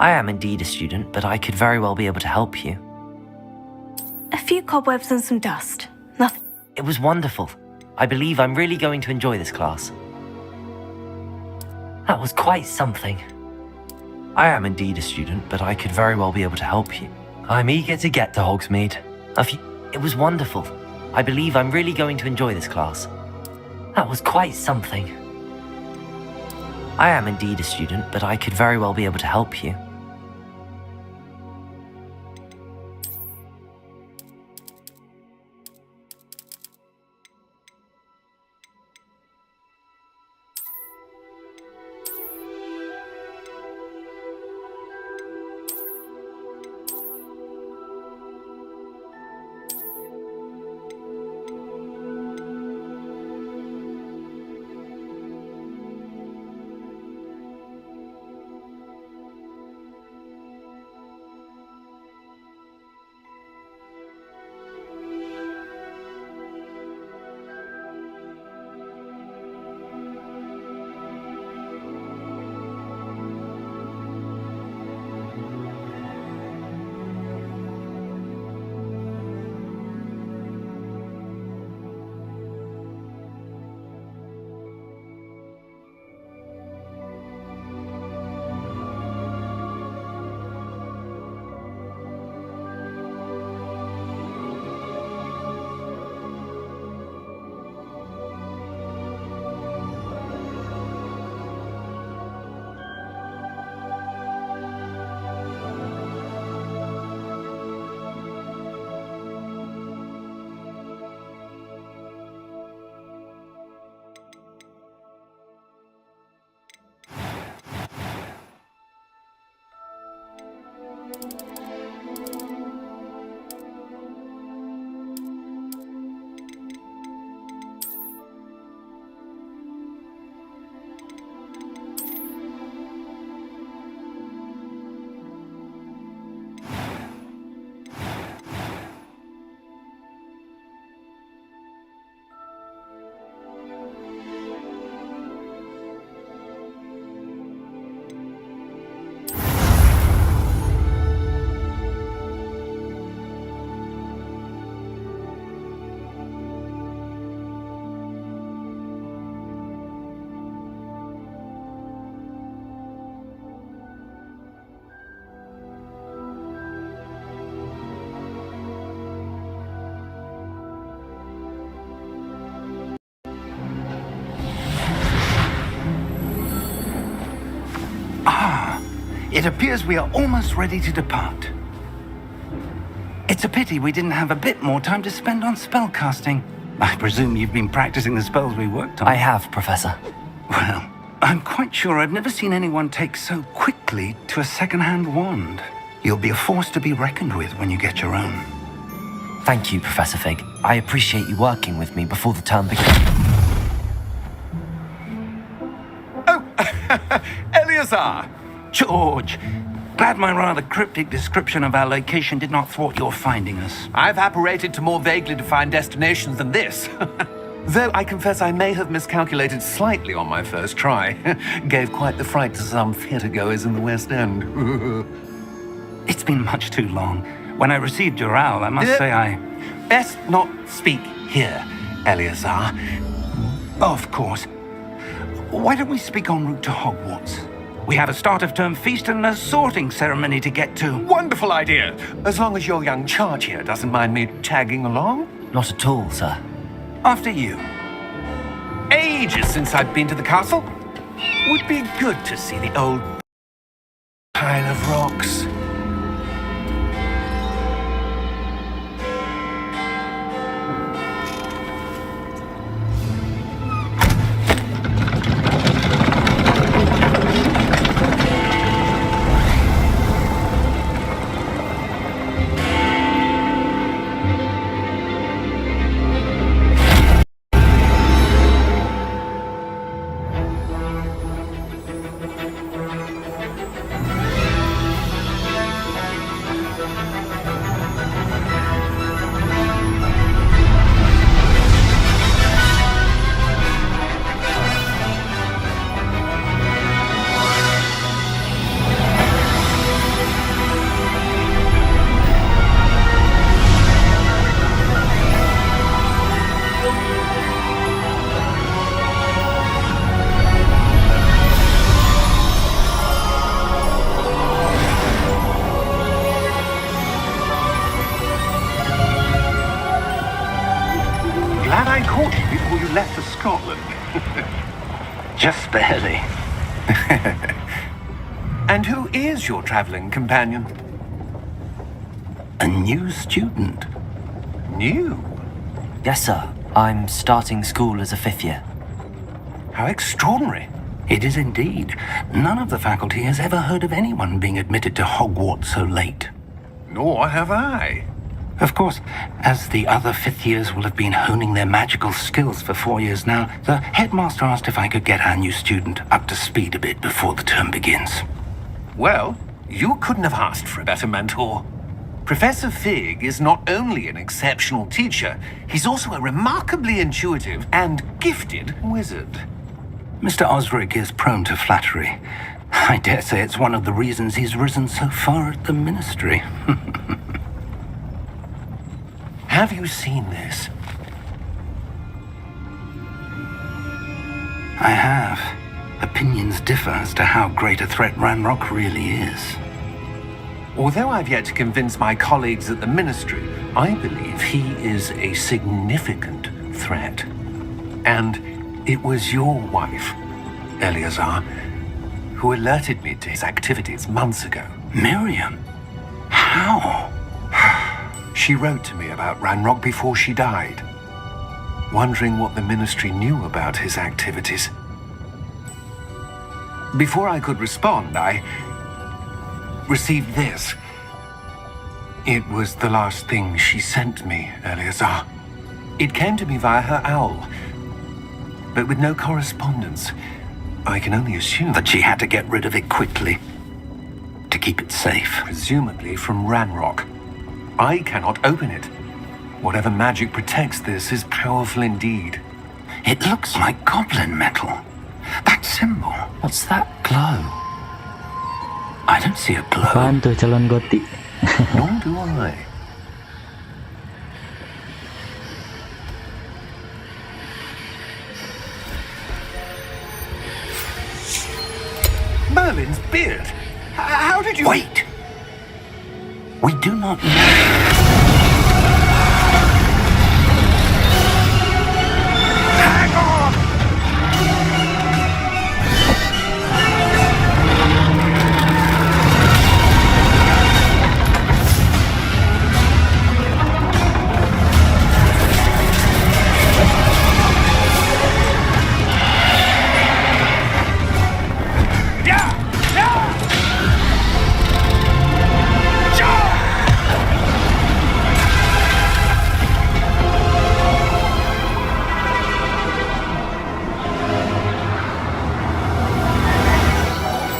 I am indeed a student, but I could very well be able to help you. A few cobwebs and some dust. Nothing. It was wonderful. I believe I'm really going to enjoy this class. That was quite something. I am indeed a student, but I could very well be able to help you. I'm eager to get to Hogsmeade. It was wonderful. I believe I'm really going to enjoy this class. That was quite something. I am indeed a student, but I could very well be able to help you. It appears we are almost ready to depart. It's a pity we didn't have a bit more time to spend on spellcasting. I presume you've been practicing the spells we worked on. I have, Professor. Well, I'm quite sure I've never seen anyone take so quickly to a second-hand wand. You'll be a force to be reckoned with when you get your own. Thank you, Professor Fig. I appreciate you working with me before the term begins. Oh, Eleazar! George, glad my rather cryptic description of our location did not thwart your finding us. I've apparated to more vaguely defined destinations than this. Though I confess I may have miscalculated slightly on my first try. Gave quite the fright to some theatre-goers in the West End. It's been much too long. When I received your owl, I must say I... Best not speak here, Eleazar. Of course. Why don't we speak en route to Hogwarts? We have a start-of-term feast and a sorting ceremony to get to. Wonderful idea! As long as your young charge here doesn't mind me tagging along. Not at all, sir. After you. Ages since I've been to the castle. Would be good to see the old pile of rocks. Just barely. And who is your traveling companion? A new student. New? Yes, sir. I'm starting school as a 5th year. How extraordinary. It is indeed. None of the faculty has ever heard of anyone being admitted to Hogwarts so late. Nor have I. Of course, as the other 5th years will have been honing their magical skills for 4 years now, the headmaster asked if I could get our new student up to speed a bit before the term begins. Well, you couldn't have asked for a better mentor. Professor Fig is not only an exceptional teacher, he's also a remarkably intuitive and gifted wizard. Mr. Osric is prone to flattery. I dare say it's one of the reasons he's risen so far at the ministry. Have you seen this? I have. Opinions differ as to how great a threat Ranrock really is. Although I've yet to convince my colleagues at the Ministry, I believe he is a significant threat. And it was your wife, Eleazar, who alerted me to his activities months ago. Miriam? How? She wrote to me about Ranrock before she died, wondering what the Ministry knew about his activities. Before I could respond, I received this. It was the last thing she sent me, Eleazar. It came to me via her owl, but with no correspondence. I can only assume That she had to get rid of it quickly to keep it safe. presumably from Ranrock. I cannot open it. Whatever magic protects this is powerful indeed. It looks like goblin metal. That symbol. What's that glow? I don't see a glow. Apaan tuh calon gotik? Nor do I. Merlin's beard. How did you... Wait! We do not know. Hang on!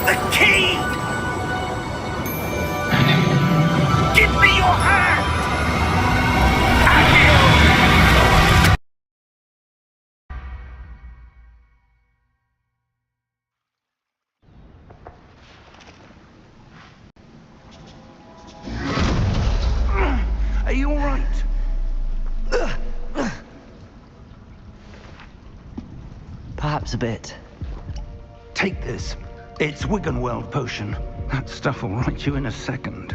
The key! Give me your hand! Are you all right? Perhaps a bit. Take this. It's Wiggenweld potion. That stuff will right you in a second.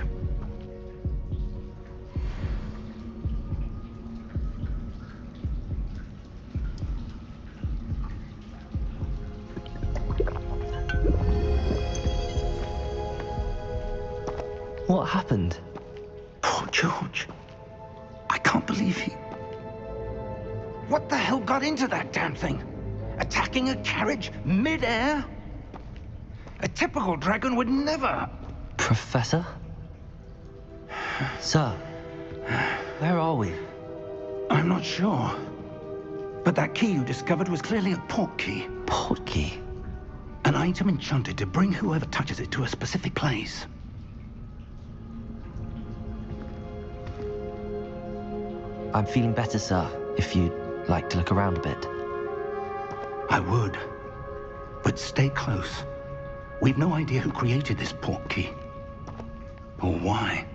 What happened? Poor George. I can't believe he... What the hell got into that damn thing? Attacking a carriage mid-air? A typical dragon would never... Professor? Sir, where are we? I'm not sure. But that key you discovered was clearly a port key. Port key? An item enchanted to bring whoever touches it to a specific place. I'm feeling better, sir, if you'd like to look around a bit. I would. But stay close. We've no idea who created this port key. Or why.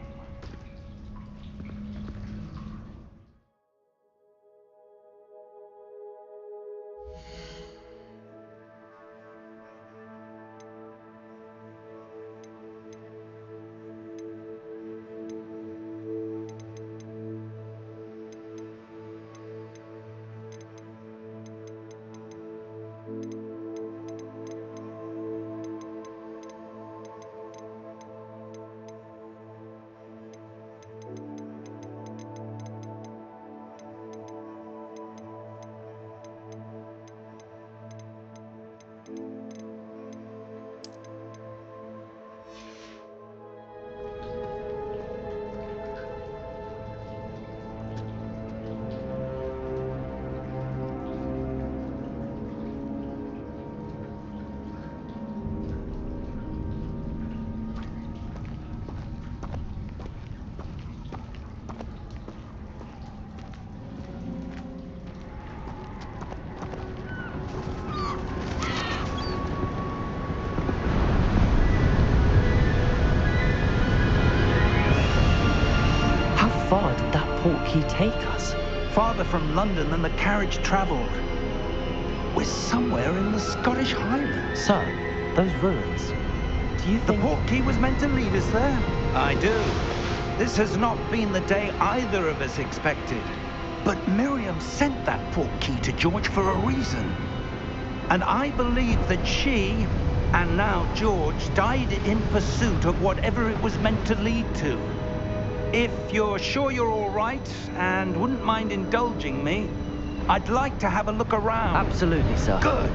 he take us? Farther from London than the carriage travelled. We're somewhere in the Scottish Highlands. Sir, those ruins. Do you The think... portkey was meant to lead us there? I do. This has not been the day either of us expected. But Miriam sent that portkey to George for a reason. And I believe that she, and now George, died in pursuit of whatever it was meant to lead to. If you're sure you're all right, and wouldn't mind indulging me, I'd like to have a look around. Absolutely, sir. Good.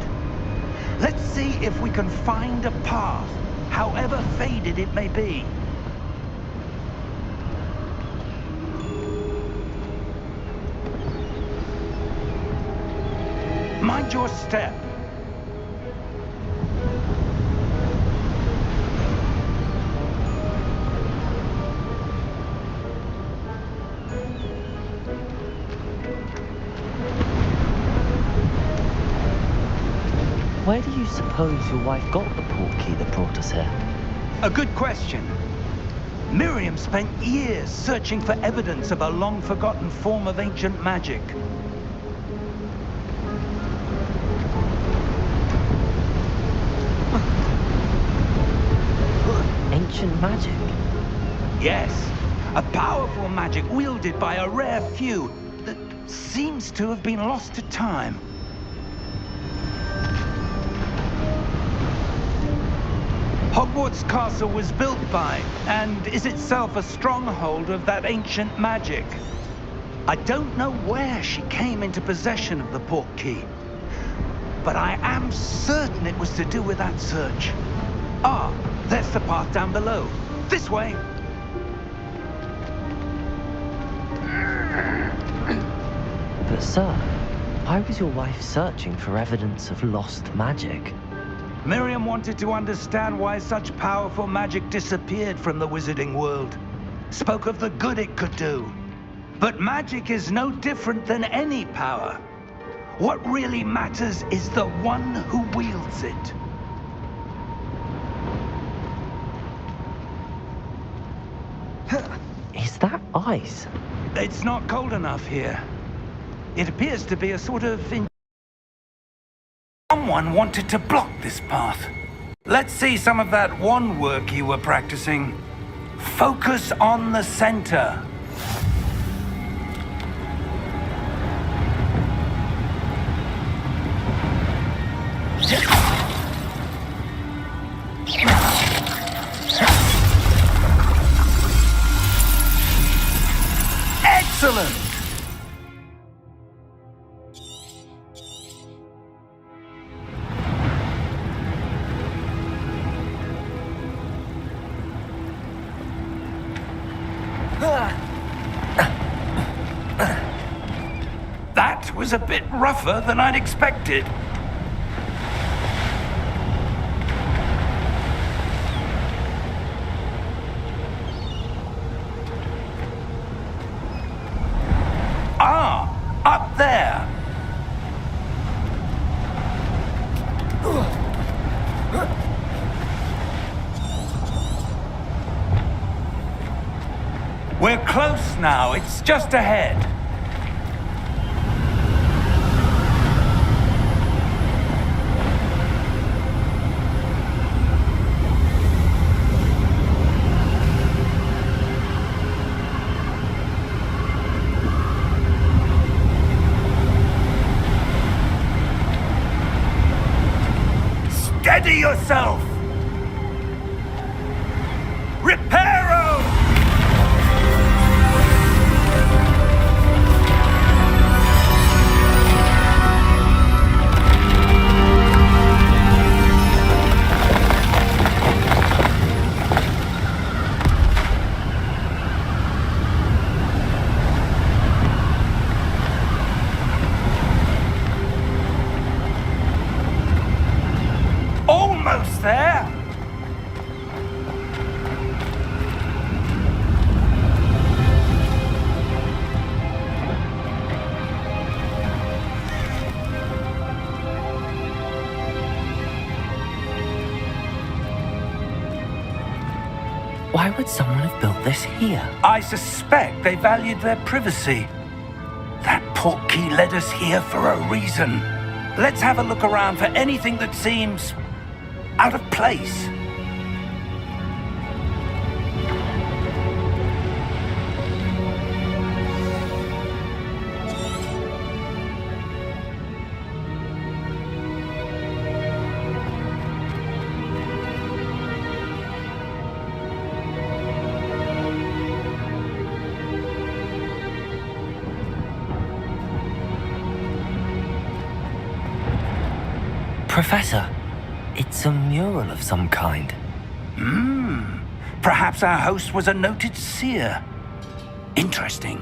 Let's see if we can find a path, however faded it may be. Mind your step. Where do you suppose your wife got the portkey that brought us here? A good question. Miriam spent years searching for evidence of a long-forgotten form of ancient magic. Ancient magic? Yes, a powerful magic wielded by a rare few that seems to have been lost to time. Hogwarts Castle was built by, and is itself a stronghold of that ancient magic. I don't know where she came into possession of the portkey, but I am certain it was to do with that search. Ah, there's the path down below. This way. But sir, why was your wife searching for evidence of lost magic? Miriam wanted to understand why such powerful magic disappeared from the wizarding world. Spoke of the good it could do. But magic is no different than any power. What really matters is the one who wields it. Is that ice? It's not cold enough here. It appears to be a sort of... Someone wanted to block this path. Let's see some of that wand work you were practicing. Focus on the center. Excellent! That was a bit rougher than I'd expected. Ah, up there. We're close now. It's just ahead. Steady yourself! Reparo! Why would someone have built this here? I suspect they valued their privacy. That portkey led us here for a reason. Let's have a look around for anything that seems out of place. Professor, it's a mural of some kind. Perhaps our host was a noted seer. Interesting.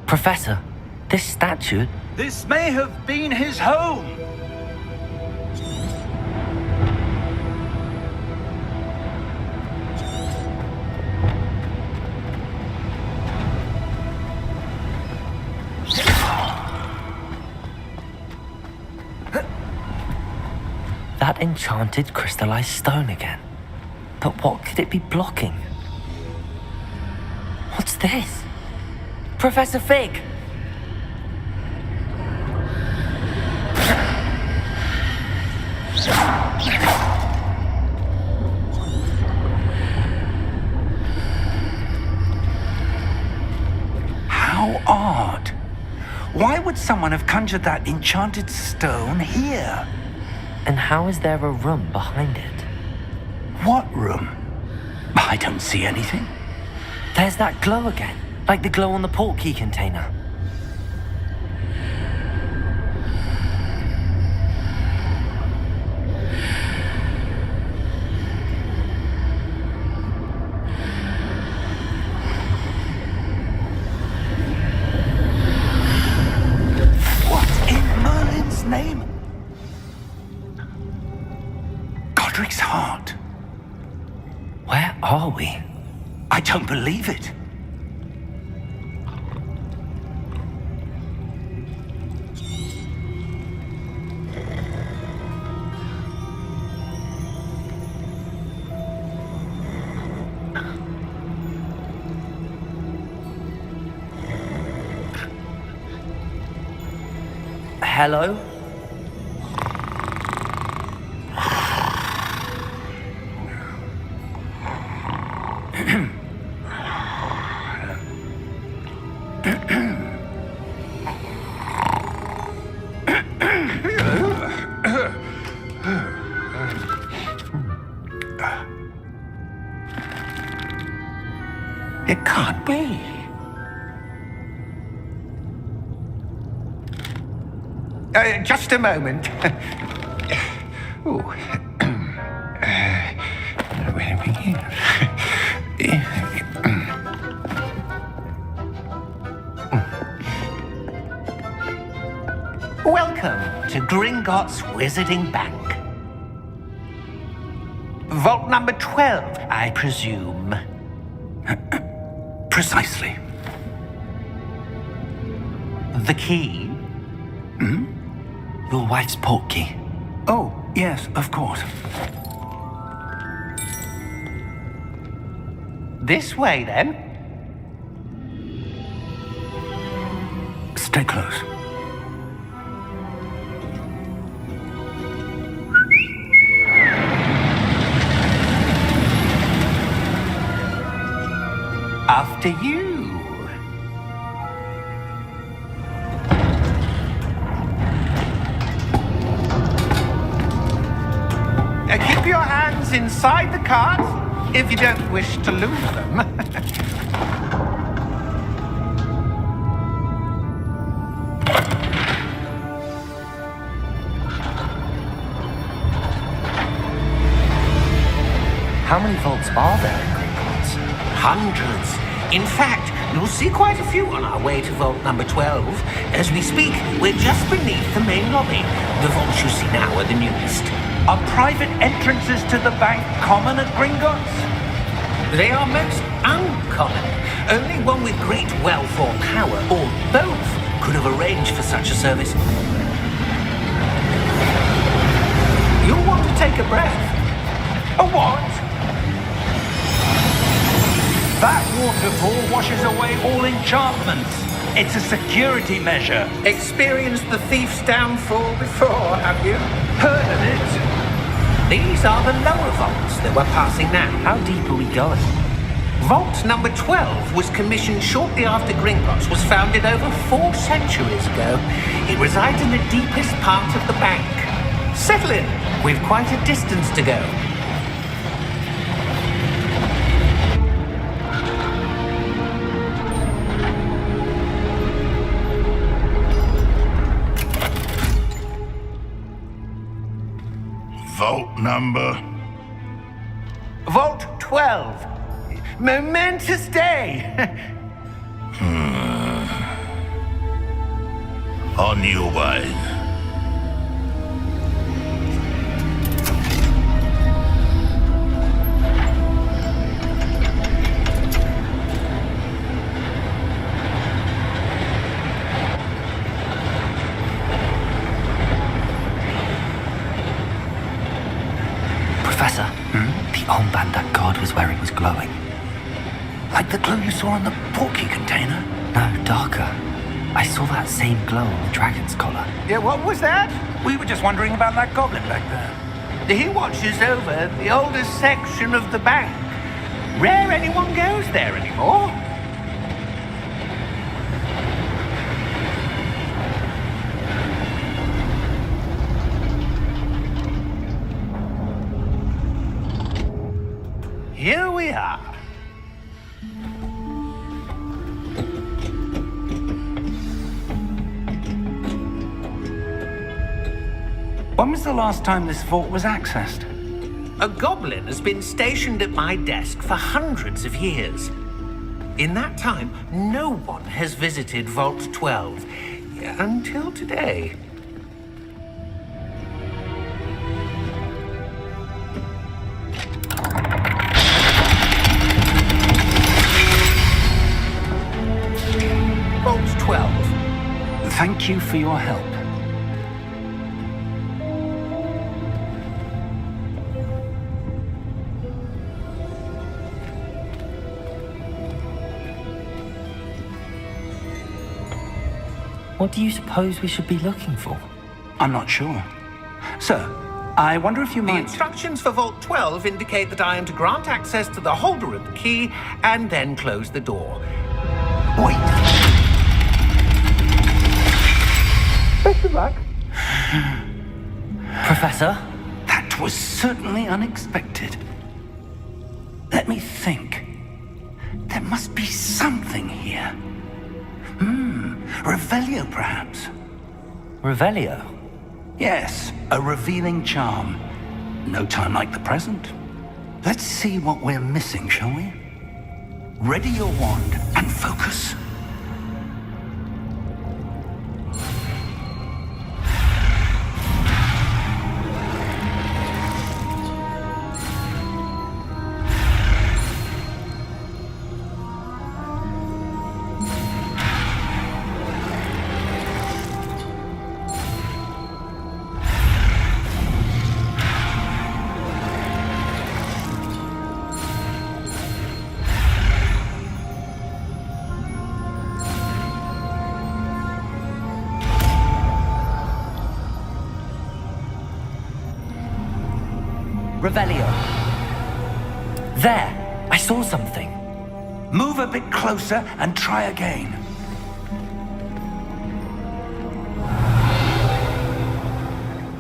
Professor, this statue... This may have been his home. That enchanted crystallized stone again. But what could it be blocking? What's this? Professor Fig! How odd. Why would someone have conjured that enchanted stone here? And how is there a room behind it? What room? I don't see anything. There's that glow again, like the glow on the portkey container. What in Merlin's name? Godric's heart. Where are we? I don't believe it. Hello? It can't be. Just a moment. Ooh. Where to begin? Welcome to Gringotts Wizarding Bank. Vault number 12, I presume. Precisely. The key? Your wife's portkey. Oh, yes, of course. This way, then. Stay close. After you. Keep your hands inside the cart if you don't wish to lose them. How many vaults are there in Hogwarts? Hundreds. In fact, you'll see quite a few on our way to vault number 12. As we speak, we're just beneath the main lobby. The vaults you see now are the newest. Are private entrances to the bank common at Gringotts? They are most uncommon. Only one with great wealth or power, or both, could have arranged for such a service. You'll want to take a breath. A what? That waterfall washes away all enchantments. It's a security measure. Experienced the thief's downfall before, have you? Heard of it? These are the lower vaults that we're passing now. How deep are we going? Vault number 12 was commissioned shortly after Gringotts was founded over 4 centuries ago. It resides in the deepest part of the bank. Settle in. We've quite a distance to go. Vault number? Vault 12. Momentous day. On your way. Professor, the armband that guard was wearing was glowing. Like the glow you saw on the porky container? No, darker. I saw that same glow on the dragon's collar. Yeah, what was that? We were just wondering about that goblin back there. He watches over the oldest section of the bank. Rare anyone goes there anymore. Here we are. When was the last time this vault was accessed? A goblin has been stationed at my desk for hundreds of years. In that time, no one has visited Vault 12 until today. Vault 12. Thank you for your help. What do you suppose we should be looking for? I'm not sure. Sir, I wonder if you The might... instructions for Vault 12 indicate that I am to grant access to the holder of the key and then close the door. Wait! Best of luck. Professor? That was certainly unexpected. Let me think. There must be something here. Revelio, perhaps? Revelio? Yes, a revealing charm. No time like the present. Let's see what we're missing, shall we? Ready your wand and focus. Revelio. There! I saw something. Move a bit closer and try again.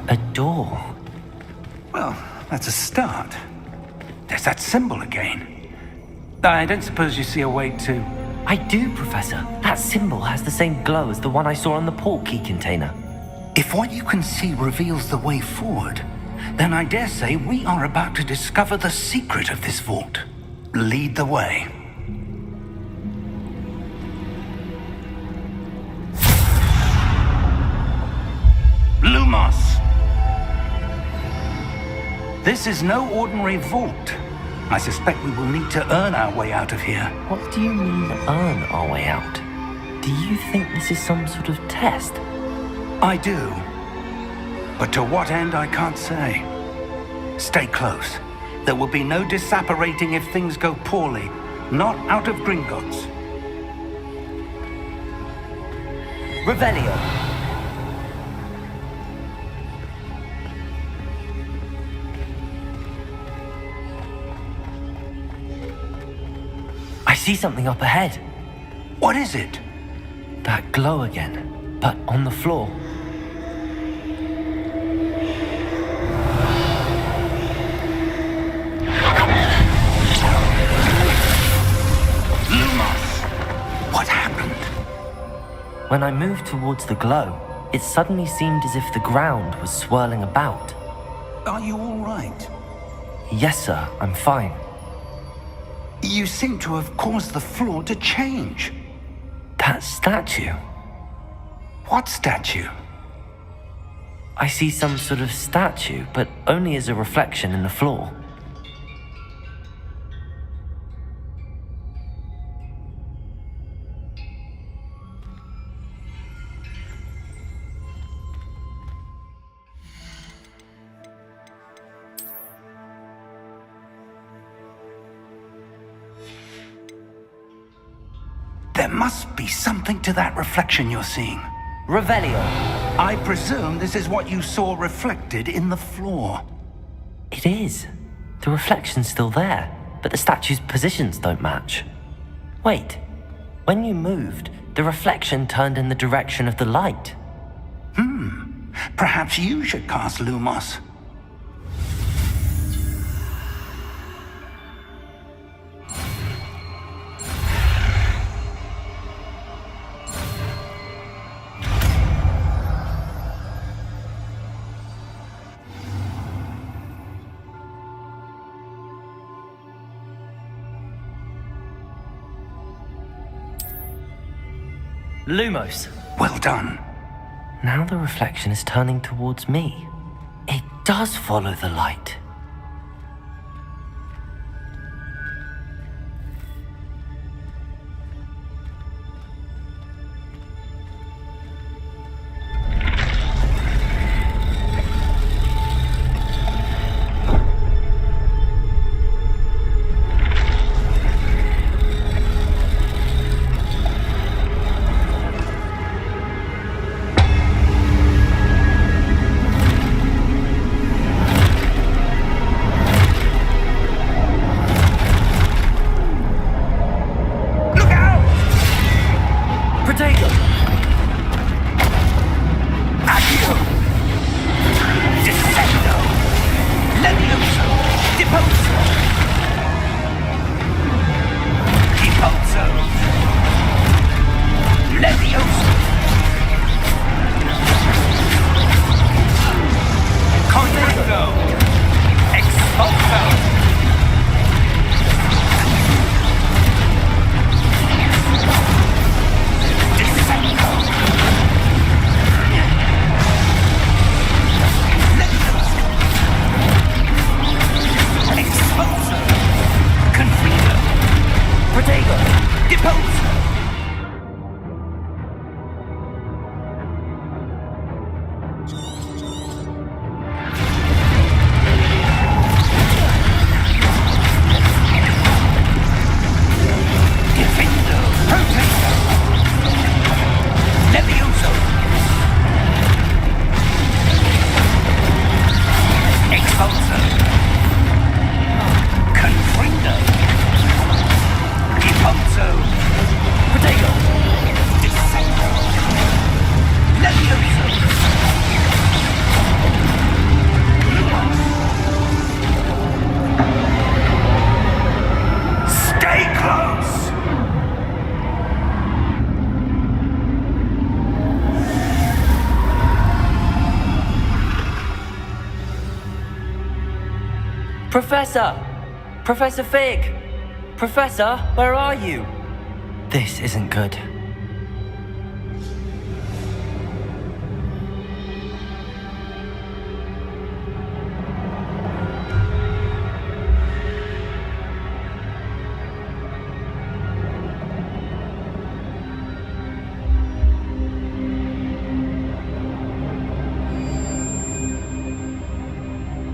A door. Well, that's a start. There's that symbol again. I don't suppose you see a way to... I do, Professor. That symbol has the same glow as the one I saw on the port key container. If what you can see reveals the way forward, then I dare say we are about to discover the secret of this vault. Lead the way. Lumos! This is no ordinary vault. I suspect we will need to earn our way out of here. What do you mean, earn our way out? Do you think this is some sort of test? I do. But to what end, I can't say. Stay close. There will be no disapparating if things go poorly. Not out of Gringotts. Revelio. I see something up ahead. What is it? That glow again, but on the floor. Lumos! What happened? When I moved towards the glow, it suddenly seemed as if the ground was swirling about. Are you all right? Yes, sir, I'm fine. You seem to have caused the floor to change. That statue. What statue? I see some sort of statue, but only as a reflection in the floor. There must be something to that reflection you're seeing. Revelio. I presume this is what you saw reflected in the floor. It is. The reflection's still there, but the statue's positions don't match. Wait. When you moved, the reflection turned in the direction of the light. Perhaps you should cast Lumos. Lumos. Well done. Now the reflection is turning towards me. It does follow the light. Confringo. Professor! Professor Fig! Professor, where are you? This isn't good.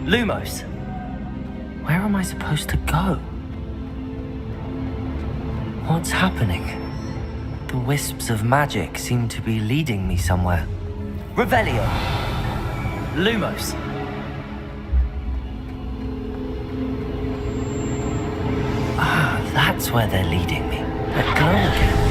Lumos, where am I supposed to go? What's happening? The wisps of magic seem to be leading me somewhere. Revelio! Lumos! Ah, that's where they're leading me. That glow again.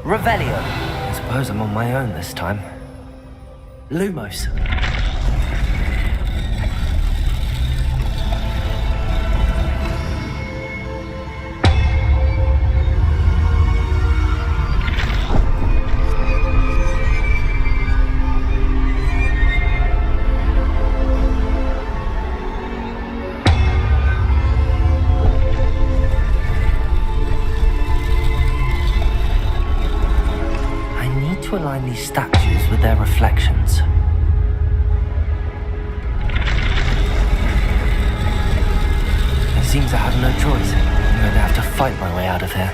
Revelio. I suppose I'm on my own this time. Lumos. To align these statues with their reflections. It seems I have no choice. I'm going to have to fight my way out of here.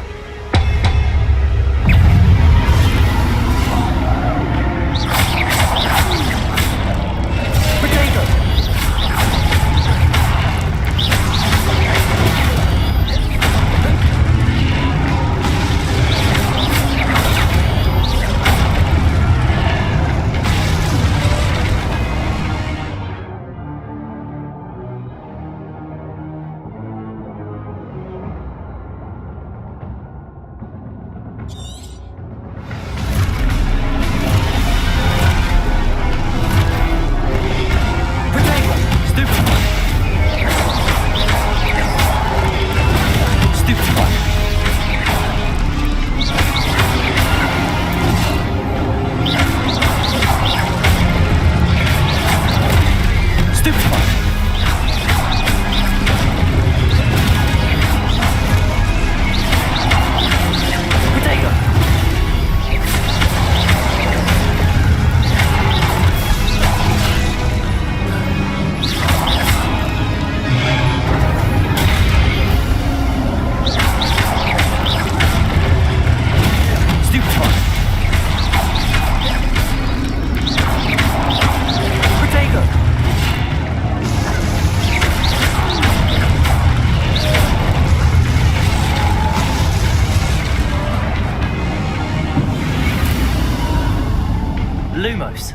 Lumos.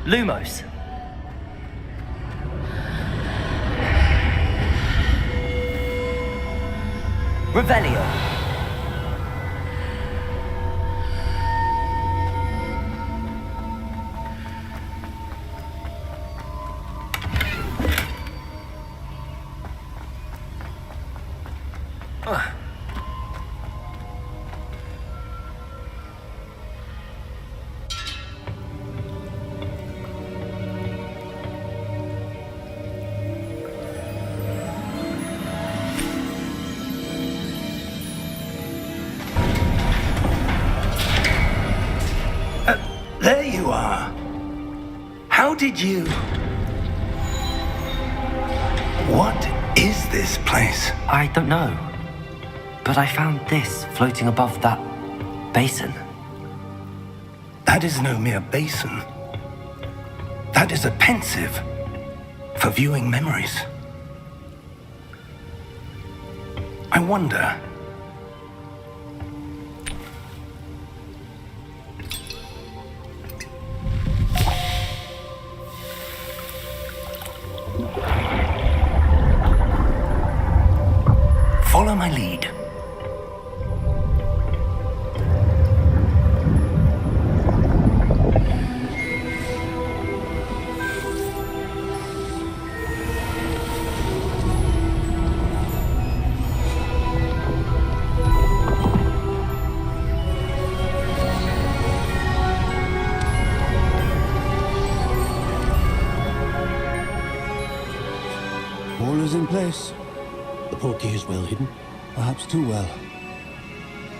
Lumos. Revelio. There you are. How did you... this place? I don't know. But I found this floating above that basin. That is no mere basin. That is a pensive for viewing memories. I wonder... Follow my lead. All is in place. The portkey is well hidden. Perhaps too well.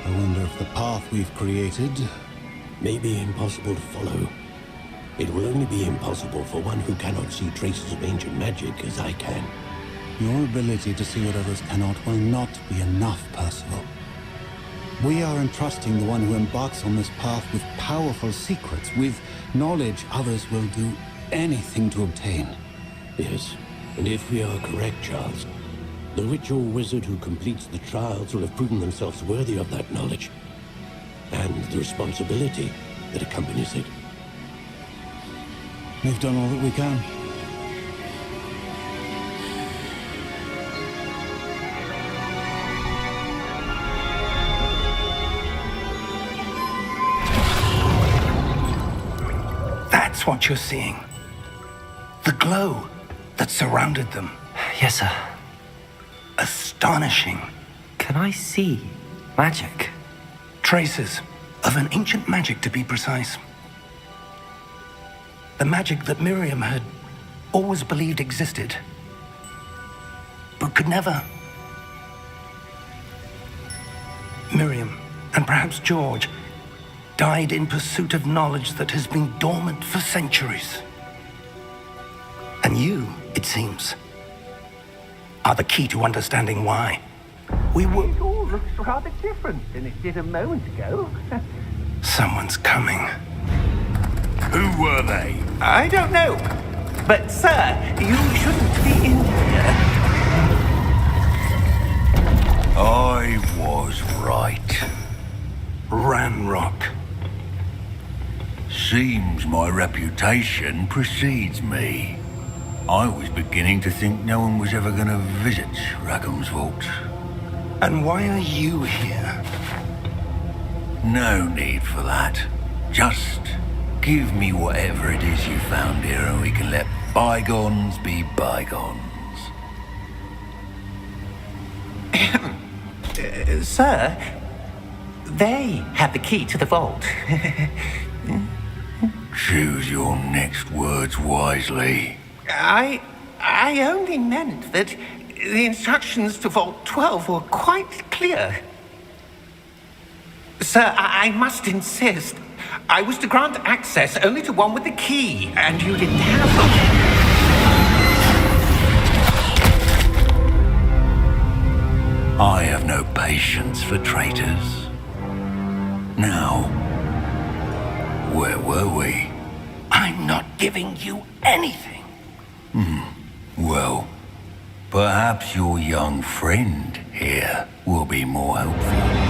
I wonder if the path we've created... May be impossible to follow. It will only be impossible for one who cannot see traces of ancient magic as I can. Your ability to see what others cannot will not be enough, Percival. We are entrusting the one who embarks on this path with powerful secrets, with knowledge others will do anything to obtain. Yes, and if we are correct, Charles, the witch or wizard who completes the trials will have proven themselves worthy of that knowledge, and the responsibility that accompanies it. We've done all that we can. That's what you're seeing. The glow that surrounded them. Yes, sir. Astonishing. Can I see magic? Traces of an ancient magic, to be precise. The magic that Miriam had always believed existed, but could never. Miriam, and perhaps George, died in pursuit of knowledge that has been dormant for centuries. And you, it seems, are the key to understanding why. We were... It all looks rather different than it did a moment ago. Someone's coming. Who were they? I don't know. But, sir, you shouldn't be in here. I was right. Ranrock. Seems my reputation precedes me. I was beginning to think no one was ever going to visit Rackham's vault. And why are you here? No need for that. Just give me whatever it is you found here and we can let bygones be bygones. Sir, they have the key to the vault. Choose your next words wisely. I only meant that the instructions to Vault 12 were quite clear. Sir, I must insist. I was to grant access only to one with the key, and you didn't have them. I have no patience for traitors. Now, where were we? I'm not giving you anything. Well, perhaps your young friend here will be more helpful.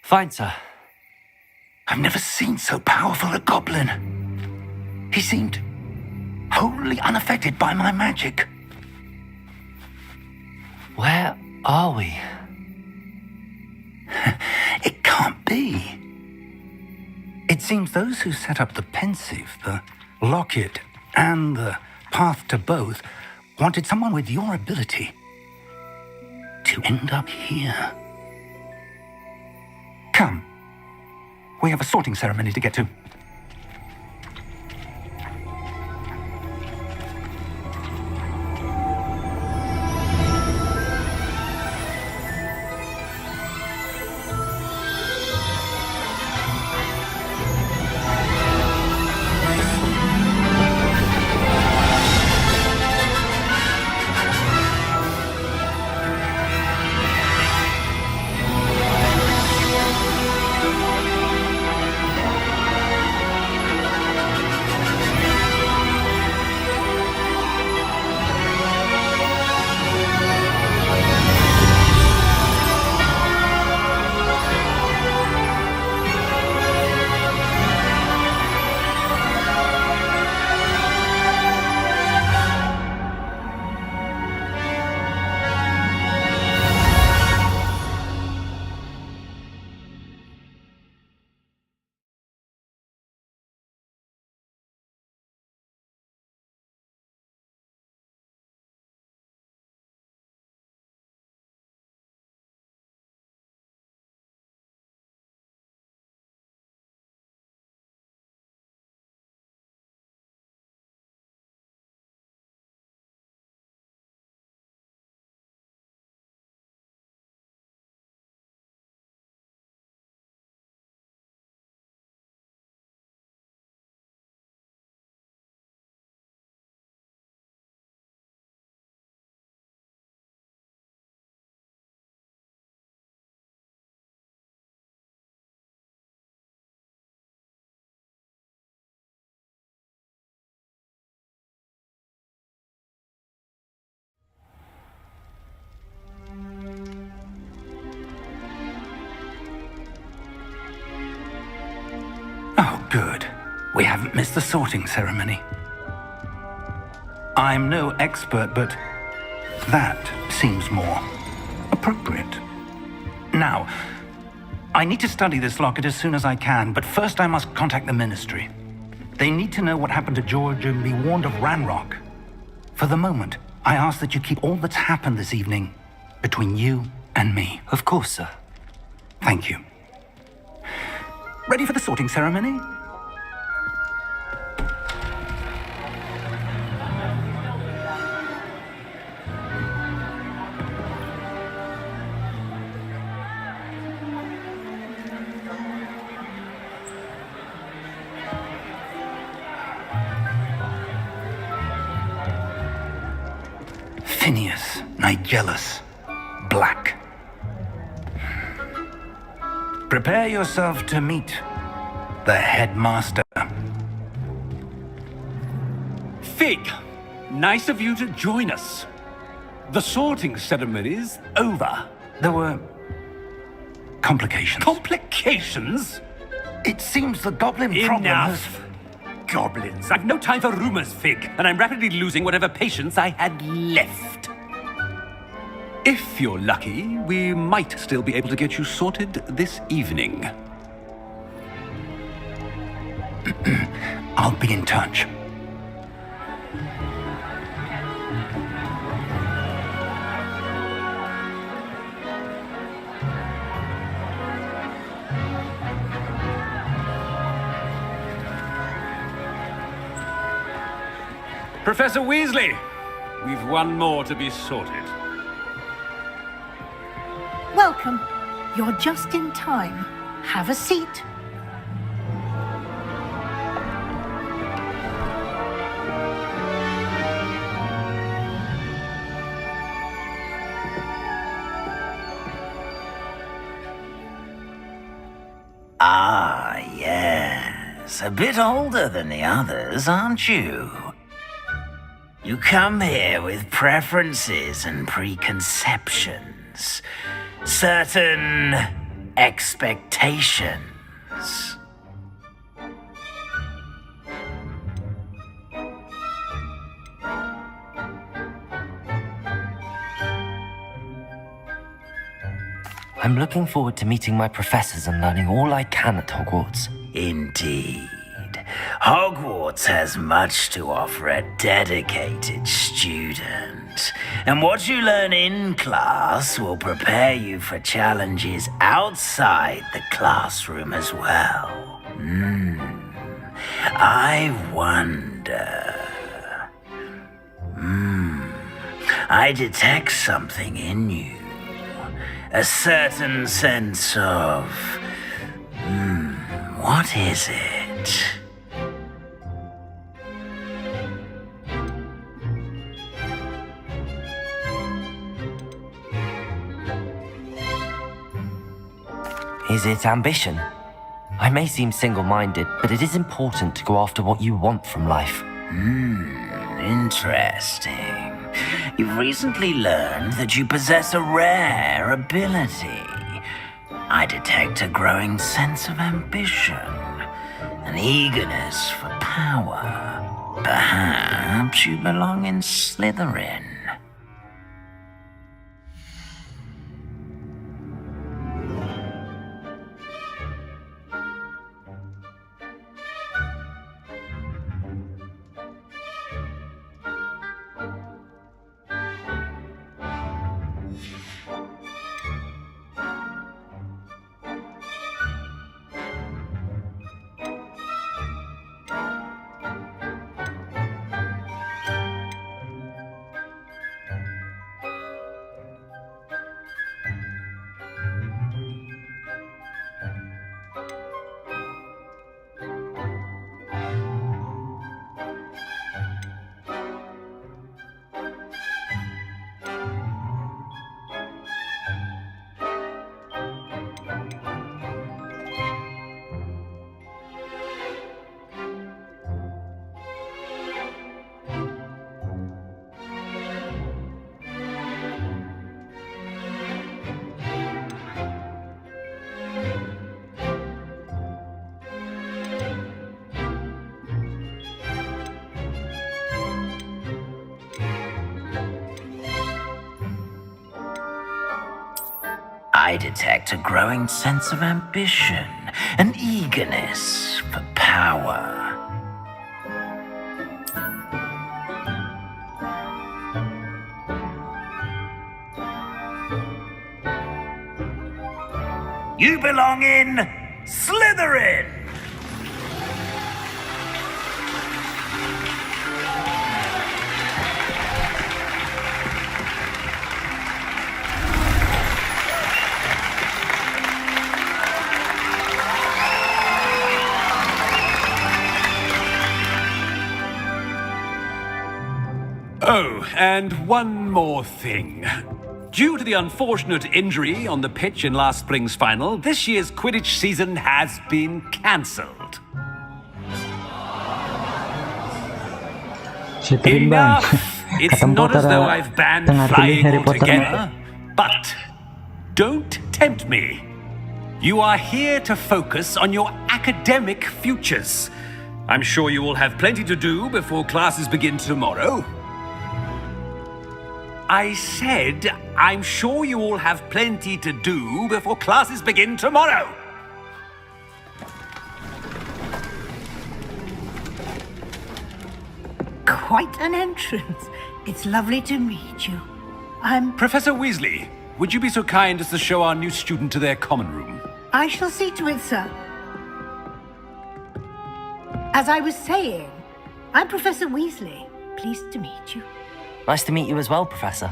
Fine, sir. I've never seen so powerful a goblin. He seemed wholly unaffected by my magic. Where are we? It can't be. It seems those who set up the pensive, the locket, and the path to both wanted someone with your ability to end up here. Come. We have a sorting ceremony to get to. Oh, good. We haven't missed the sorting ceremony. I'm no expert, but that seems more appropriate. Now, I need to study this locket as soon as I can, but first I must contact the Ministry. They need to know what happened to George and be warned of Ranrock. For the moment, I ask that you keep all that's happened this evening between you and me. Of course, sir. Thank you. Ready for the sorting ceremony? Phineas, Nigellus, Black. Prepare yourself to meet the headmaster. Fig, nice of you to join us. The sorting ceremony's over. There were complications. Complications? It seems the goblin problem has... Enough. Goblins. I've no time for rumors, Fig, and I'm rapidly losing whatever patience I had left. If you're lucky, we might still be able to get you sorted this evening. I'll be in touch. Professor Weasley, we've one more to be sorted. Welcome. You're just in time. Have a seat. Ah, yes. A bit older than the others, aren't you? You come here with preferences and preconceptions. Certain expectations. I'm looking forward to meeting my professors and learning all I can at Hogwarts. Indeed. Hogwarts has much to offer a dedicated student. And what you learn in class will prepare you for challenges outside the classroom as well. I wonder... I detect something in you. A certain sense of... what is it? Is it ambition? I may seem single-minded, but it is important to go after what you want from life. Interesting. You've recently learned that you possess a rare ability. I detect a growing sense of ambition, an eagerness for power. Perhaps you belong in Slytherin. I detect a growing sense of ambition, an eagerness for power. You belong in Slytherin! Oh, and one more thing. Due to the unfortunate injury on the pitch in last spring's final, this year's Quidditch season has been cancelled. Enough! It's not as though I've banned flying altogether, but don't tempt me. You are here to focus on your academic futures. I'm sure you will have plenty to do before classes begin tomorrow. I said, I'm sure you all have plenty to do before classes begin tomorrow. Quite an entrance. It's lovely to meet you. I'm... Professor Weasley, would you be so kind as to show our new student to their common room? I shall see to it, sir. As I was saying, I'm Professor Weasley. Pleased to meet you. Nice to meet you as well, Professor.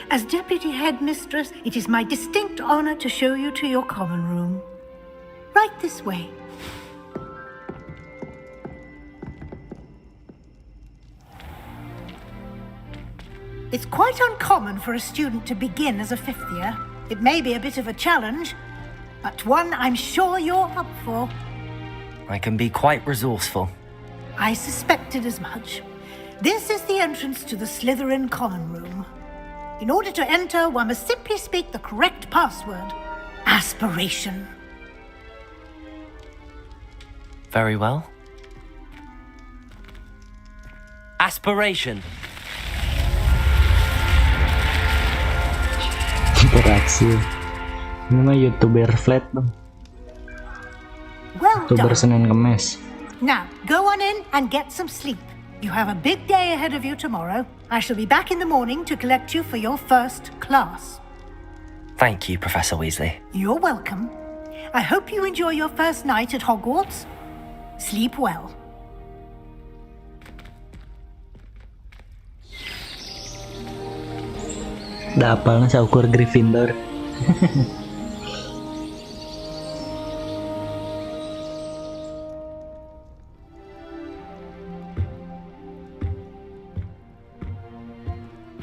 As Deputy Headmistress, it is my distinct honor to show you to your common room. Right this way. It's quite uncommon for a student to begin as a fifth year. It may be a bit of a challenge, but one I'm sure you're up for. I can be quite resourceful. I suspected as much. This is the entrance to the Slytherin common room. In order to enter, one must simply speak the correct password. aspiration. Very well. Aspiration. Interaksi. Ini mah YouTuber flat dong. Well YouTuber done. Senin Kemis. Now, go on in and get some sleep. You have a big day ahead of you tomorrow. I shall be back in the morning to collect you for your first class. Thank you, Professor Weasley. You're welcome. I hope you enjoy your first night at Hogwarts. Sleep well. Udah apalnya saukur Gryffindor.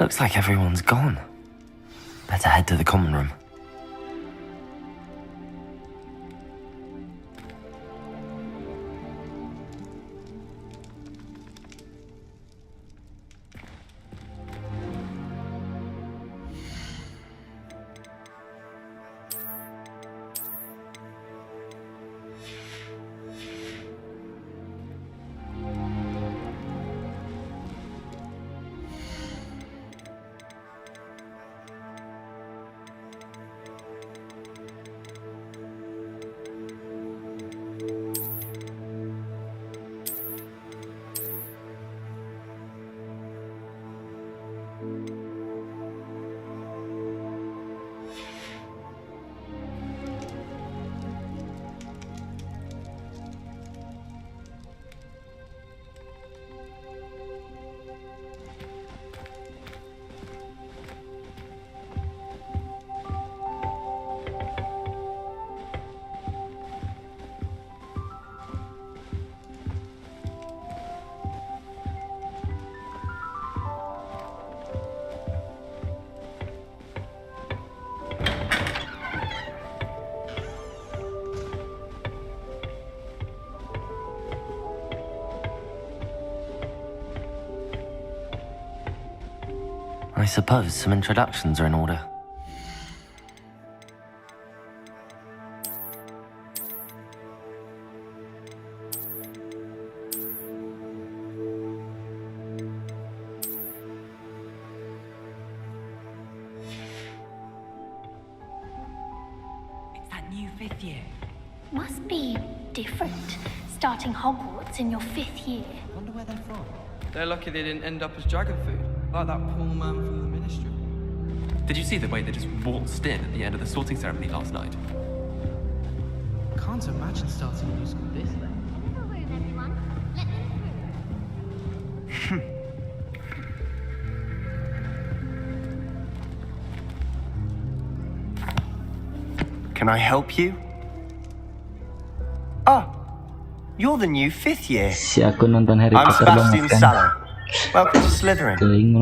Looks like everyone's gone. Better head to the common room. I suppose some introductions are in order. It's that new 5th year. Must be different, starting Hogwarts in your 5th year. Wonder where they're from. They're lucky they didn't end up as dragon food, like that poor man from the Ministry. Did you see the way they just waltzed in at the end of the sorting ceremony last night? Can't imagine starting a new school this late. Can I help you? Oh, you're the new 5th year. Si aku nonton Harry I'm Potter Sebastian banget kan. Sallow. Welcome to Slytherin.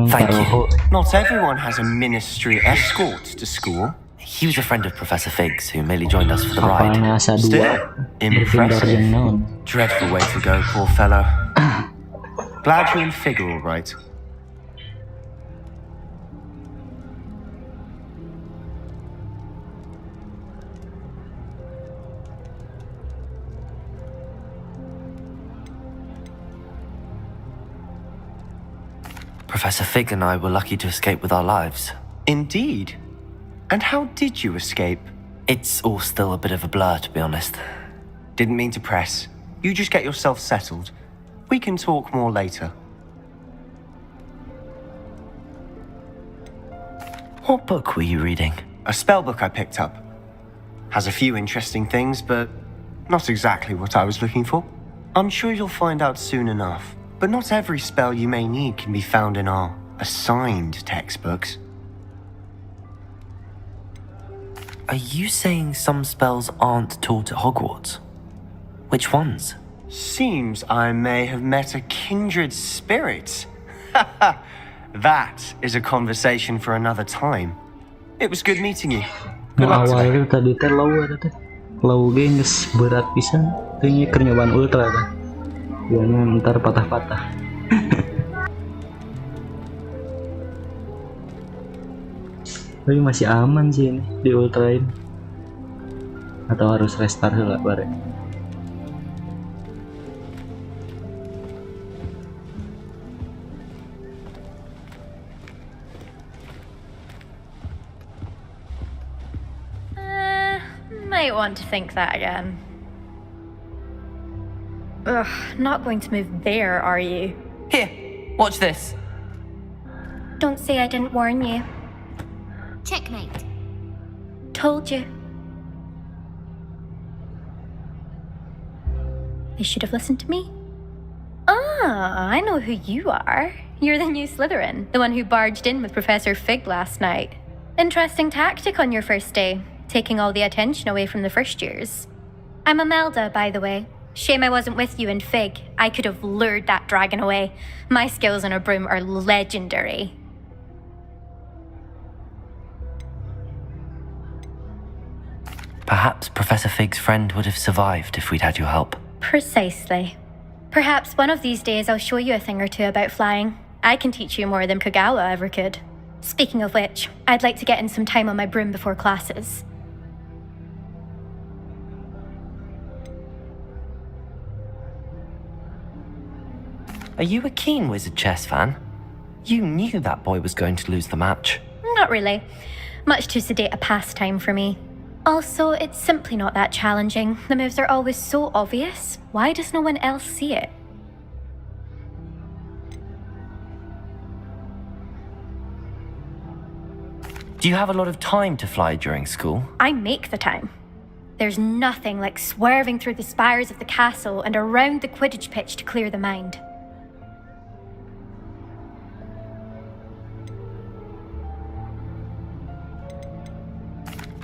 Thank you. Not everyone has a ministry escort to school. He was a friend of Professor Fig's who merely joined us for the ride. Apalnya asa Still, dua Gryffindor impressive. yang naon. Dreadful way to go, poor fellow. Glad you and Fig are all right. Professor Fig and I were lucky to escape with our lives. Indeed. And how did you escape? It's all still a bit of a blur, to be honest. Didn't mean to press. You just get yourself settled. We can talk more later. What book were you reading? A spell book I picked up. Has a few interesting things, but not exactly what I was looking for. I'm sure you'll find out soon enough. But not every spell you may need can be found in our assigned textbooks. Are you saying some spells aren't taught at Hogwarts? Which ones? Seems I may have met a kindred spirit. That is a conversation for another time. It was good meeting you. Good luck today. Awalnya tadi teh low ada teh. Low ge geus berat pisan. Teh keur nyobaan ultra teh. Jangan ntar patah-patah. Tapi masih aman sih ini di ultra ini. Atau harus restart heula bare? Might want to think that again. Ugh, not going to move there, are you? Here, watch this. Don't say I didn't warn you. Checkmate. Told you. They should have listened to me. Ah, I know who you are. You're the new Slytherin, the one who barged in with Professor Fig last night. Interesting tactic on your first day, taking all the attention away from the first years. I'm Imelda, by the way. Shame I wasn't with you in Fig. I could have lured that dragon away. My skills on a broom are legendary. Perhaps Professor Fig's friend would have survived if we'd had your help. Precisely. Perhaps one of these days I'll show you a thing or two about flying. I can teach you more than Kagawa ever could. Speaking of which, I'd like to get in some time on my broom before classes. Are you a keen Wizard chess fan? You knew that boy was going to lose the match. Not really. Much too sedate a pastime for me. Also, it's simply not that challenging. The moves are always so obvious. Why does no one else see it? Do you have a lot of time to fly during school? I make the time. There's nothing like swerving through the spires of the castle and around the Quidditch pitch to clear the mind.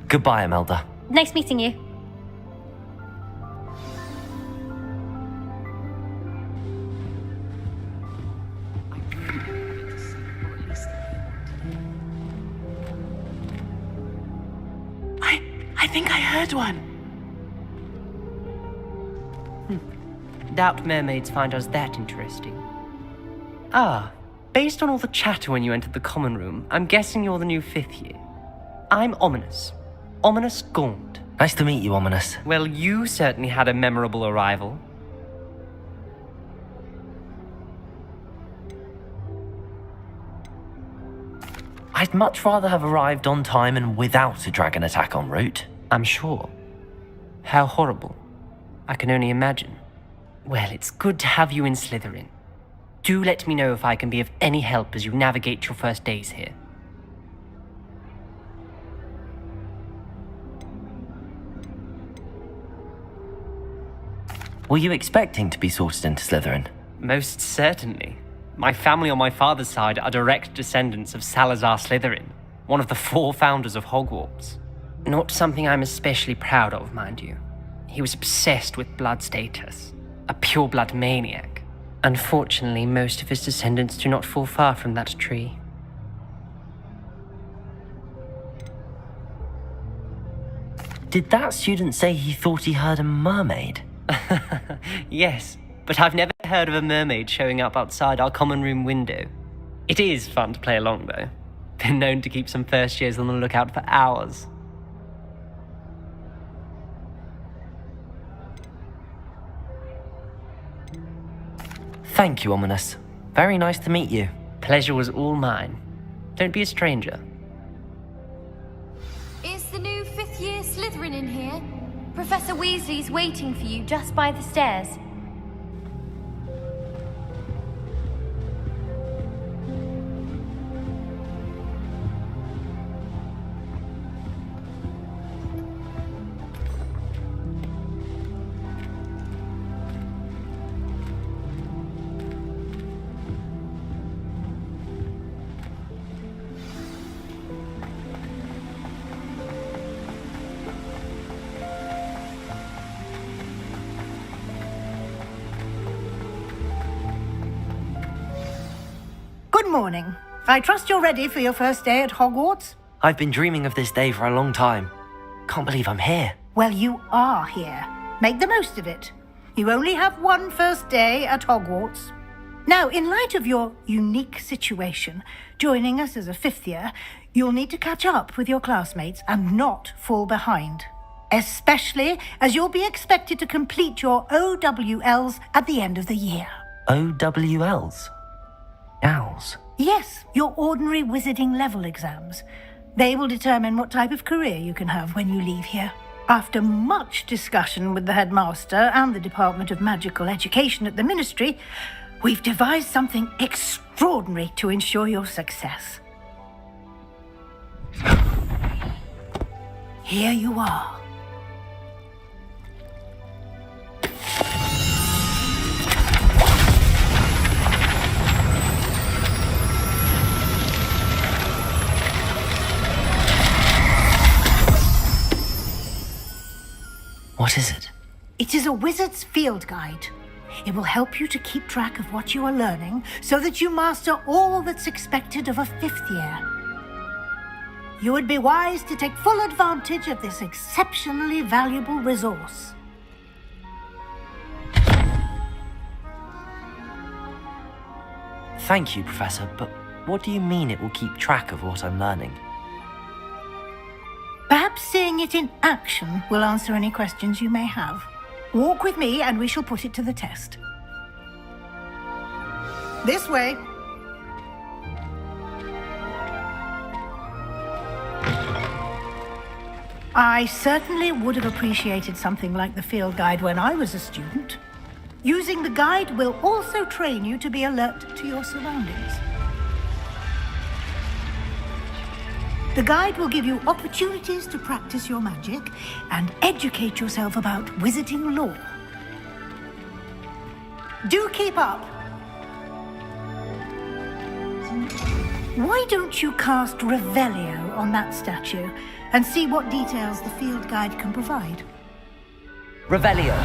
Goodbye, Imelda. Nice meeting you. I think I heard one. Doubt mermaids find us that interesting. Ah, based on all the chatter when you entered the common room, I'm guessing you're the new 5th year. I'm Ominous. Ominous Gaunt. Nice to meet you, Ominous. Well, you certainly had a memorable arrival. I'd much rather have arrived on time and without a dragon attack en route. I'm sure. How horrible. I can only imagine. Well, it's good to have you in Slytherin. Do let me know if I can be of any help as you navigate your first days here. Were you expecting to be sorted into Slytherin? Most certainly. My family on my father's side are direct descendants of Salazar Slytherin, one of the 4 founders of Hogwarts. Not something I'm especially proud of, mind you. He was obsessed with blood status, a pure-blood maniac. Unfortunately, most of his descendants do not fall far from that tree. Did that student say he thought he heard a mermaid? Yes, but I've never heard of a mermaid showing up outside our common room window. It is fun to play along, though. Been known to keep some first years on the lookout for hours. Thank you, Ominous. Very nice to meet you. Pleasure was all mine. Don't be a stranger. Is the new 5th year Slytherin in here? Professor Weasley's waiting for you just by the stairs. Good morning. I trust you're ready for your first day at Hogwarts? I've been dreaming of this day for a long time. Can't believe I'm here. Well, you are here. Make the most of it. You only have one first day at Hogwarts. Now, in light of your unique situation, joining us as a 5th year, you'll need to catch up with your classmates and not fall behind. especially as you'll be expected to complete your OWLs at the end of the year. OWLs? Owls? Yes, your ordinary wizarding level exams. They will determine what type of career you can have when you leave here. After much discussion with the headmaster and the Department of Magical Education at the Ministry, we've devised something extraordinary to ensure your success. Here you are. What is it? It is a wizard's field guide. It will help you to keep track of what you are learning so that you master all that's expected of a 5th year. You would be wise to take full advantage of this exceptionally valuable resource. Thank you, Professor, but what do you mean it will keep track of what I'm learning? Perhaps seeing it in action will answer any questions you may have. Walk with me and we shall put it to the test. This way. I certainly would have appreciated something like the field guide when I was a student. Using the guide will also train you to be alert to your surroundings. The guide will give you opportunities to practice your magic and educate yourself about wizarding lore. Do keep up! Why don't you cast Revelio on that statue and see what details the field guide can provide? Revelio.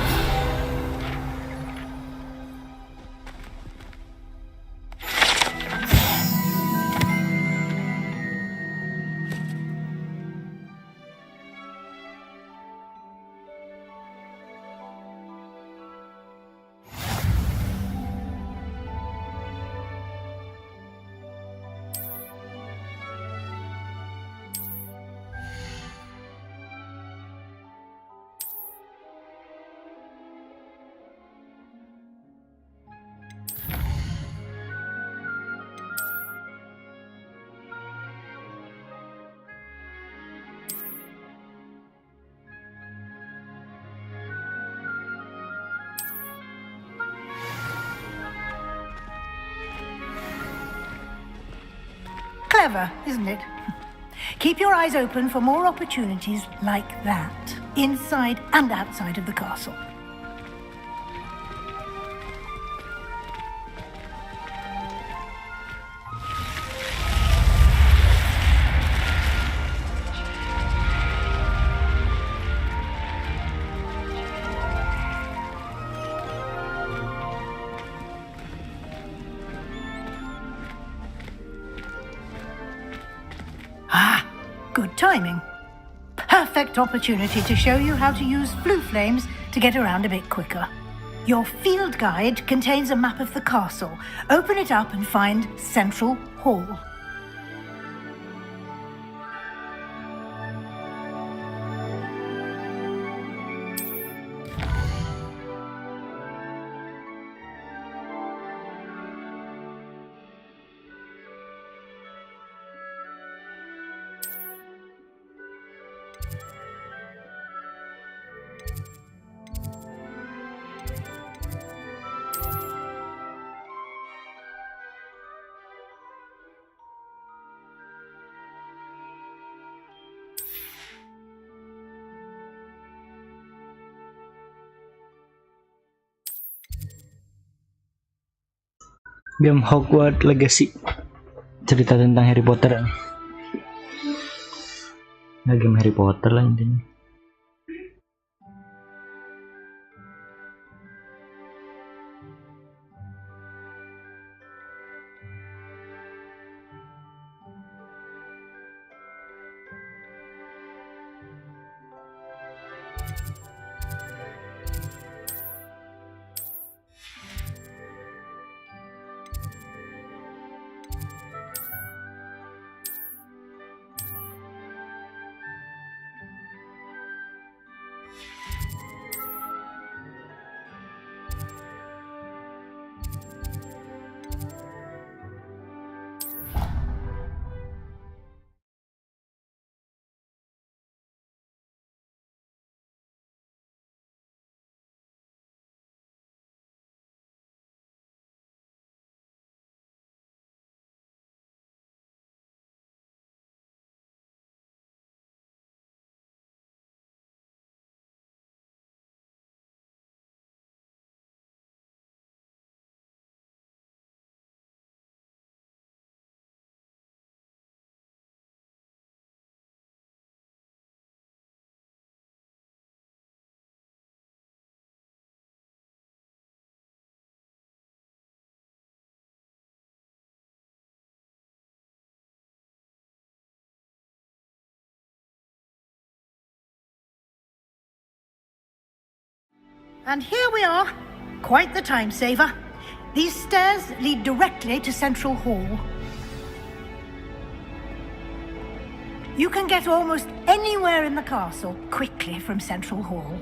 Clever, isn't it? Keep your eyes open for more opportunities like that, inside and outside of the castle. Good timing. Perfect opportunity to show you how to use flue flames to get around a bit quicker. Your field guide contains a map of the castle. Open it up and find Central Hall. Game Hogwarts Legacy, cerita tentang Harry Potter. Nah, game Harry Potter lah intinya. And here we are. Quite the time saver. These stairs lead directly to Central Hall. You can get almost anywhere in the castle quickly from Central Hall.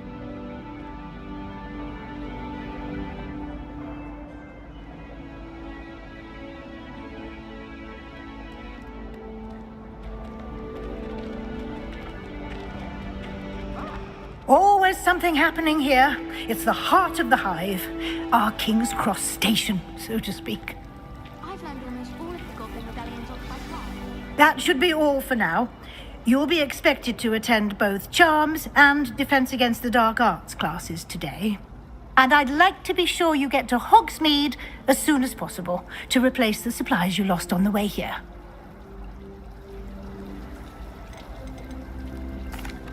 Always something happening here. It's the heart of the hive. Our King's Cross station, so to speak. I've learned almost all of the Goblin Rebellion's off by heart. That should be all for now. You'll be expected to attend both Charms and Defense Against the Dark Arts classes today. And I'd like to be sure you get to Hogsmeade as soon as possible to replace the supplies you lost on the way here.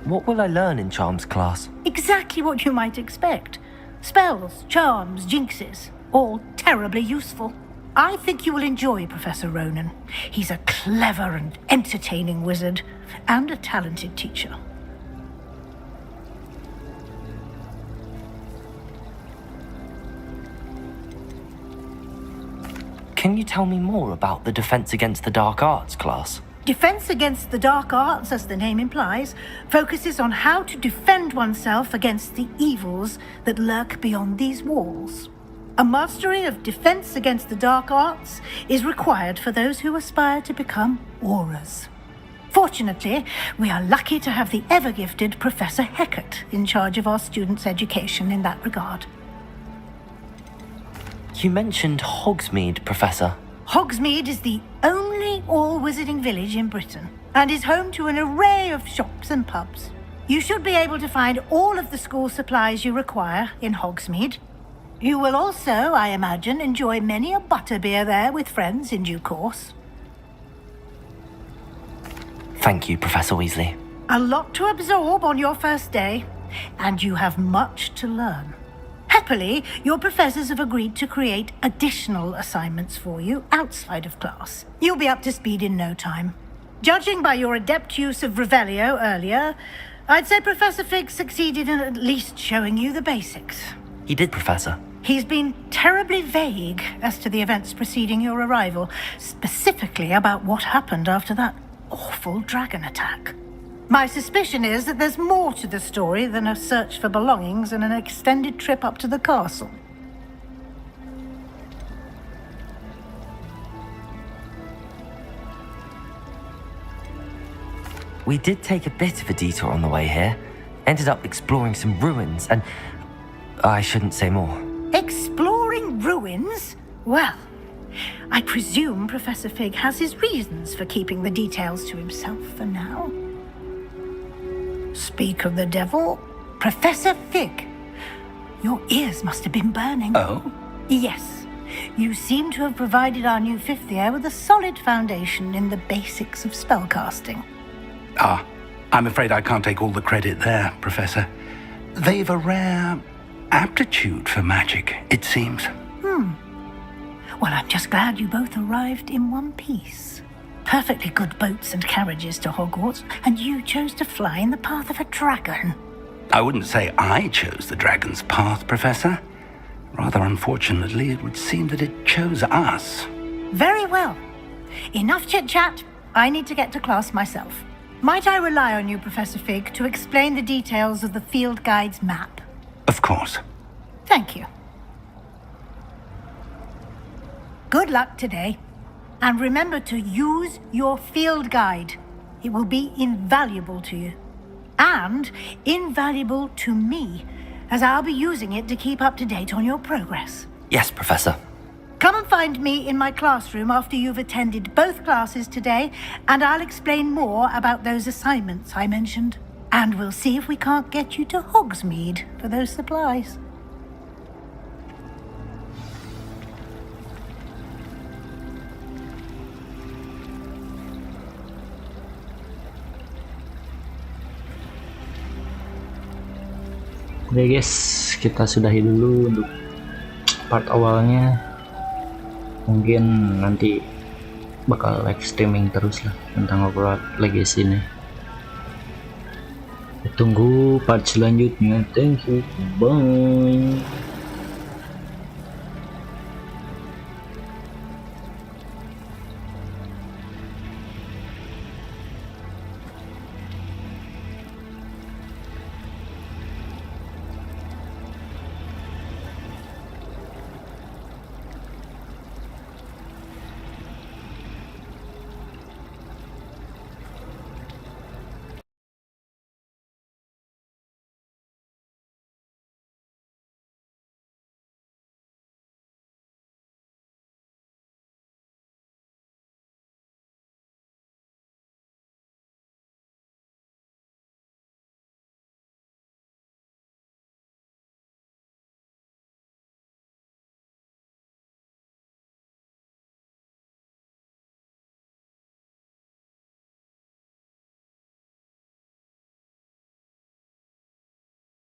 What will I learn in Charms class? Exactly what you might expect. Spells, charms, jinxes, all terribly useful. I think you will enjoy Professor Ronan. He's a clever and entertaining wizard, and a talented teacher. Can you tell me more about the Defense Against the Dark Arts class? Defense Against the Dark Arts, as the name implies, focuses on how to defend oneself against the evils that lurk beyond these walls. A mastery of Defense Against the Dark Arts is required for those who aspire to become auras. Fortunately, we are lucky to have the ever-gifted Professor Hecat in charge of our students' education in that regard. You mentioned Hogsmeade, Professor. Hogsmeade is the only all-wizarding village in Britain and is home to an array of shops and pubs. You should be able to find all of the school supplies you require in Hogsmeade. You will also, I imagine, enjoy many a butterbeer there with friends in due course. Thank you, Professor Weasley. A lot to absorb on your first day, and you have much to learn. Happily, your professors have agreed to create additional assignments for you outside of class. You'll be up to speed in no time. Judging by your adept use of Revelio earlier, I'd say Professor Fig succeeded in at least showing you the basics. He did, Professor. He's been terribly vague as to the events preceding your arrival, specifically about what happened after that awful dragon attack. My suspicion is that there's more to the story than a search for belongings and an extended trip up to the castle. We did take a bit of a detour on the way here. Ended up exploring some ruins and... I shouldn't say more. Exploring ruins? Well, I presume Professor Fig has his reasons for keeping the details to himself for now. Speak of the devil, Professor Fig. Your ears must have been burning. Oh? Yes. You seem to have provided our new fifth year with a solid foundation in the basics of spellcasting. Ah, I'm afraid I can't take all the credit there, Professor. They've a rare aptitude for magic, it seems. Well, I'm just glad you both arrived in one piece. Perfectly good boats and carriages to Hogwarts, and you chose to fly in the path of a dragon. I wouldn't say I chose the dragon's path, Professor. Rather unfortunately, it would seem that it chose us. Very well. Enough chit-chat. I need to get to class myself. Might I rely on you, Professor Fig, to explain the details of the field guide's map? Of course. Thank you. Good luck today. And remember to use your field guide. It will be invaluable to you. And invaluable to me, as I'll be using it to keep up to date on your progress. Yes, Professor. Come and find me in my classroom after you've attended both classes today, and I'll explain more about those assignments I mentioned. And we'll see if we can't get you to Hogsmeade for those supplies. Oke guys, kita sudahi dulu untuk part awalnya. Mungkin nanti bakal live streaming terus lah tentang Hogwarts Legacy ini. Tunggu part selanjutnya. Thank you. Bye.